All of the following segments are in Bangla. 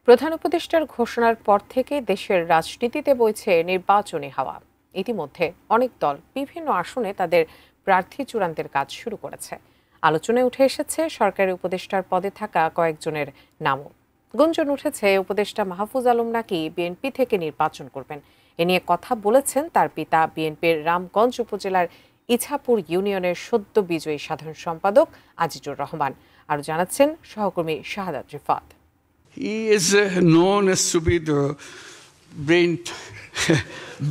প্রধান উপদেষ্টার ঘোষণার পর থেকে দেশের রাজনীতিতে বইছে নির্বাচনী হাওয়া। ইতিমধ্যে অনেক দল বিভিন্ন আসনে তাদের প্রার্থী চূড়ান্তের কাজ শুরু করেছে। আলোচনায় উঠে এসেছে সরকারি উপদেষ্টার পদে থাকা কয়েকজনের নামও। গুঞ্জন উঠেছে উপদেষ্টা মাহফুজ আলম নাকি বিএনপি থেকে নির্বাচন করবেন। এ নিয়ে কথা বলেছেন তার পিতা বিএনপির রামগঞ্জ উপজেলার ইছাপুর ইউনিয়নের সদ্য বিজয়ী সাধারণ সম্পাদক আজিজুর রহমান। আরও জানাচ্ছেন সহকর্মী শাহাদাত Rifat. He is known as to be the brain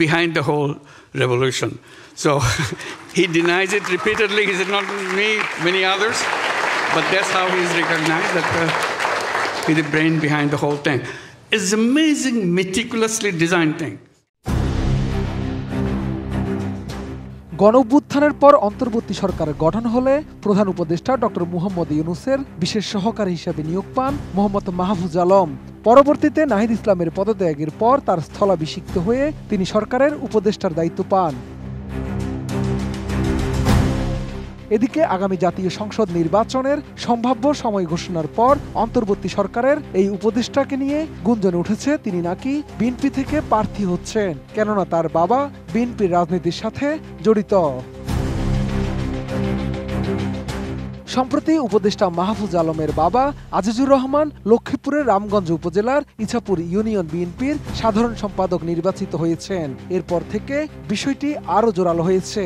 behind the whole revolution. So he denies it repeatedly. He said, not me, many others. But that's how he is recognized, that he's the brain behind the whole thing. It's an amazing, meticulously designed thing. গণঅভ্যুত্থানের পর অন্তর্বর্তী সরকার গঠন হলে প্রধান উপদেষ্টা ডক্টর মুহাম্মদ ইউনূসের বিশেষ সহকারী হিসেবে নিয়োগ পান মোহাম্মদ মাহফুজ আলম। পরবর্তীতে নাহিদ ইসলামের পদত্যাগের পর তার স্থলাভিষিক্ত হয়ে তিনি সরকারের উপদেষ্টার দায়িত্ব পান। এদিকে আগামী জাতীয় সংসদ নির্বাচনের সম্ভাব্য সময় ঘোষণার পর অন্তর্বর্তী সরকারের এই উপদেষ্টাকে নিয়ে গুঞ্জন উঠেছে তিনি নাকি বিএনপি থেকে প্রার্থী হচ্ছেন, কেননা তার বাবা বিএনপির রাজনীতির সাথে জড়িত। সম্প্রতি উপদেষ্টা মাহফুজ আলমের বাবা আজিজুর রহমান লক্ষ্মীপুরের রামগঞ্জ উপজেলার ইছাপুর ইউনিয়ন বিএনপির সাধারণ সম্পাদক নির্বাচিত হয়েছেন। এরপর থেকে বিষয়টি আরও জোরালো হয়েছে।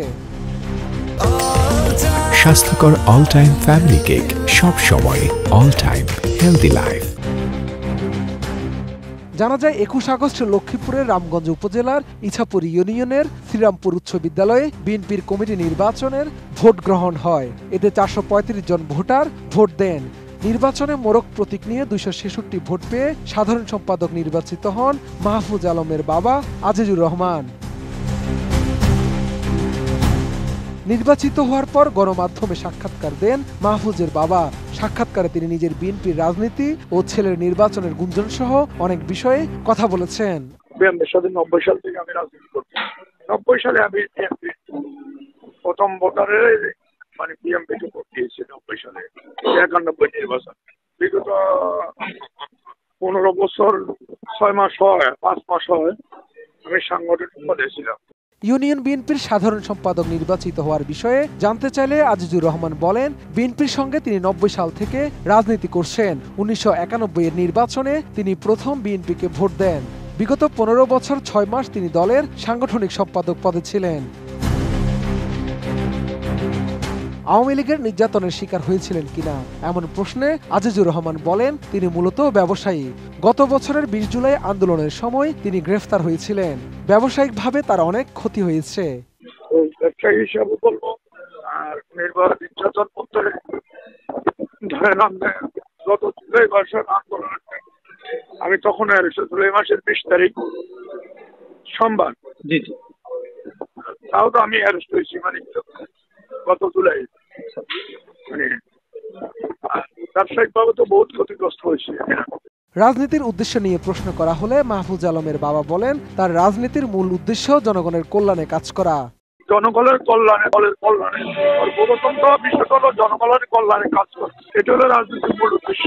স্বাস্থ্যকর অল টাইম ফ্যামিলি কেক, সব সময় অল টাইম হেলদি লাইফ। জানা যায় 21 আগস্ট লক্ষ্মীপুরের রামগঞ্জ উপজেলার ইছাপুর ইউনিয়নের শ্রীরামপুর উচ্চ বিদ্যালয়ে বিএনপির কমিটি নির্বাচনের ভোট গ্রহণ হয়। এতে 435 জন ভোটার ভোট দেন। নির্বাচনে মোরগ প্রতীক নিয়ে 266 ভোট পেয়ে সাধারণ সম্পাদক নির্বাচিত হন মাহফুজ আলমের বাবা আজিজুর রহমান। নির্বাচিত হওয়ার পর গণমাধ্যমে সাক্ষাৎকার দেন মাহফুজের বাবা। সাক্ষাৎকারে তিনি নিজের বিএনপির রাজনীতি ও ছেলের নির্বাচনের গুঞ্জন সহ অনেক বিষয়ে কথা বলেছেন। 90 সাল থেকে আমি রাজনীতি করছি। 90 সালে আমি প্রথম ভোটারে বিএনপিকে ভোট দিয়েছি। 90 সালে 91 নির্বাচন। বিগত 15 বছর 6 মাস হয়, 5 মাস হয় আমি সাংগঠনিক পদে ছিলাম। ইউনিয়ন বিএনপির সাধারণ সম্পাদক নির্বাচিত হওয়ার বিষয়ে জানতে চাইলে আজিজুর রহমান বলেন, বিএনপির সঙ্গে তিনি 90 সাল থেকে রাজনীতি করছেন। 1991 এর নির্বাচনে তিনি প্রথম বিএনপিকে ভোট দেন। বিগত 15 বছর 6 মাস তিনি দলের সাংগঠনিক সম্পাদক পদে ছিলেন। আওয়ামী লীগের নির্যাতনের শিকার হয়েছিলেন কিনা এমন প্রশ্নে আজিজুর রহমান বলেন, তিনি মূলত ব্যবসায়ী। গত বছরের 20 জুলাই আন্দোলনের সময় তিনি গ্রেফতার হয়েছিলেন। ব্যবসায়িকভাবে তার অনেক ক্ষতি হয়েছে। ব্যবসায়ী হিসাবে বলবো, আর নির্যাতন করতে ধরেন গত জুলাই মাসের আন্দোলন, আমি তখন জুলাই মাসের 20 তারিখ সোমবার, তাও তো আমি অ্যারেস্ট হয়েছি গত জুলাই। ব্যবসায়িকভাবে তো বহুত ক্ষতিগ্রস্ত হয়েছে। রাজনীতির উদ্দেশ্য নিয়ে প্রশ্ন করা হলে মাহফুজ আলমের বাবা বলেন, তার রাজনীতির মূল উদ্দেশ্য জনগণের কল্যাণে কাজ করা। জনগণের কল্যাণে, দলের কল্যাণে, সর্বপ্রথম তো বিষয়টা হলো জনগণের কল্যাণে কাজ করা। এটা হলো রাজনীতির মূল উদ্দেশ্য।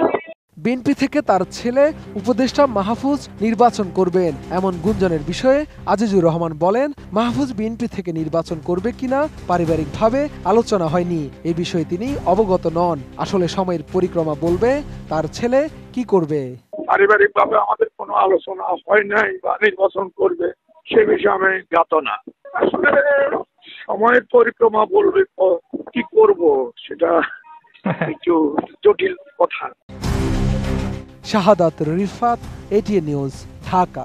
বিএনপি থেকে তার ছেলে উপদেষ্টা মাহফুজ নির্বাচন করবেন এমন গুঞ্জনের বিষয়ে আজিজুর রহমান বলেন, মাহফুজ বিএনপি থেকে নির্বাচন করবে কিনা পারিবারিকভাবে আলোচনা হয়নি। এই বিষয়ে তিনি অবগত নন। আসলে সময়ের পরিক্রমা বলবে তার ছেলে কি করবে। পারিবারিকভাবে আমাদের কোনো আলোচনা হয় নাই বা নির্বাচন করবে সে বিষয়ে আমি জ্ঞাত না। আসলে সময়ের পরিক্রমা বলবে কি করব, সেটা একটু জটিল কথা। শাহাদাত রিফাত, এটিএন নিউজ, ঢাকা।